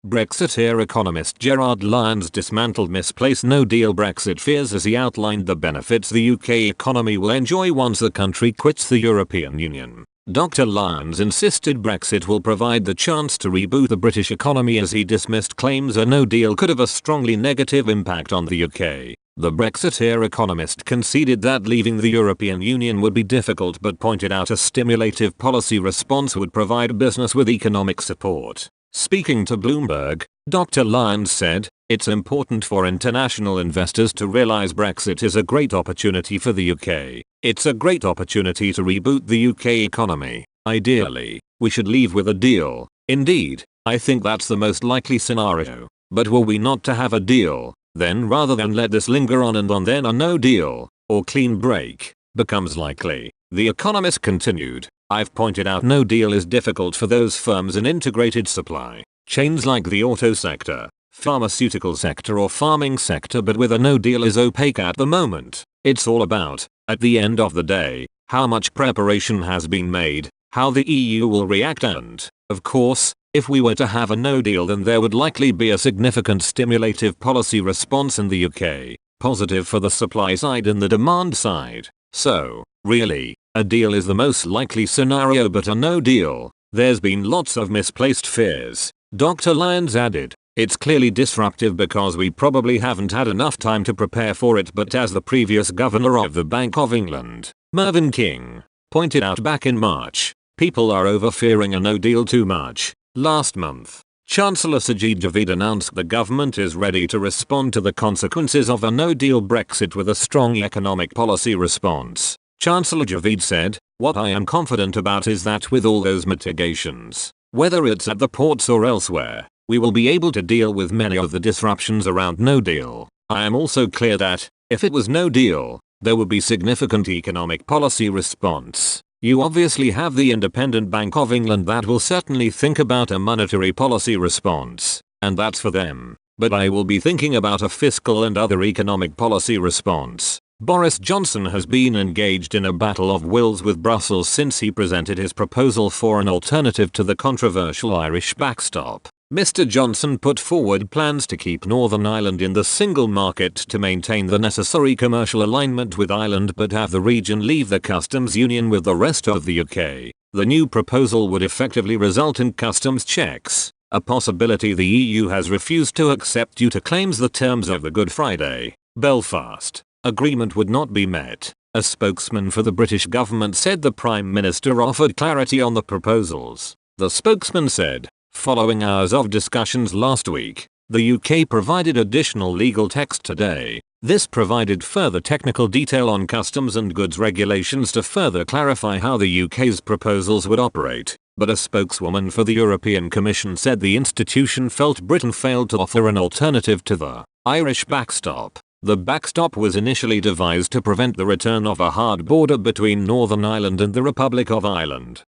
Brexiteer economist Gerard Lyons dismantled misplaced no-deal Brexit fears as he outlined the benefits the UK economy will enjoy once the country quits the European Union. Dr. Lyons insisted Brexit will provide the chance to reboot the British economy as he dismissed claims a no-deal could have a strongly negative impact on the UK. The Brexiteer economist conceded that leaving the European Union would be difficult but pointed out a stimulative policy response would provide business with economic support. Speaking to Bloomberg, Dr. Lyons said, "It's important for international investors to realize Brexit is a great opportunity for the UK. It's a great opportunity to reboot the UK economy. Ideally, we should leave with a deal. Indeed, I think that's the most likely scenario. But were we not to have a deal, then rather than let this linger on and on, then a no deal, or clean break, becomes likely." The economist continued, "I've pointed out no deal is difficult for those firms in integrated supply chains like the auto sector, pharmaceutical sector or farming sector, but with a no deal is opaque at the moment. It's all about, at the end of the day, how much preparation has been made, how the EU will react, and, of course, if we were to have a no deal then there would likely be a significant stimulative policy response in the UK, positive for the supply side and the demand side. So, really, a deal is the most likely scenario, but a no deal, there's been lots of misplaced fears." Dr. Lyons added, "It's clearly disruptive because we probably haven't had enough time to prepare for it, but as the previous governor of the Bank of England, Mervyn King, pointed out back in March, people are over-fearing a no deal too much." Last month, Chancellor Sajid Javid announced the government is ready to respond to the consequences of a no-deal Brexit with a strong economic policy response. Chancellor Javid said, "What I am confident about is that with all those mitigations, whether it's at the ports or elsewhere, we will be able to deal with many of the disruptions around no deal. I am also clear that, if it was no deal, there would be significant economic policy response. You obviously have the Independent Bank of England that will certainly think about a monetary policy response, and that's for them, but I will be thinking about a fiscal and other economic policy response." Boris Johnson has been engaged in a battle of wills with Brussels since he presented his proposal for an alternative to the controversial Irish backstop. Mr. Johnson put forward plans to keep Northern Ireland in the single market to maintain the necessary commercial alignment with Ireland but have the region leave the customs union with the rest of the UK. The new proposal would effectively result in customs checks, a possibility the EU has refused to accept due to claims the terms of the Good Friday, Belfast agreement would not be met. A spokesman for the British government said the Prime Minister offered clarity on the proposals. The spokesman said, "Following hours of discussions last week, the UK provided additional legal text today. This provided further technical detail on customs and goods regulations to further clarify how the UK's proposals would operate." But a spokeswoman for the European Commission said the institution felt Britain failed to offer an alternative to the Irish backstop. The backstop was initially devised to prevent the return of a hard border between Northern Ireland and the Republic of Ireland.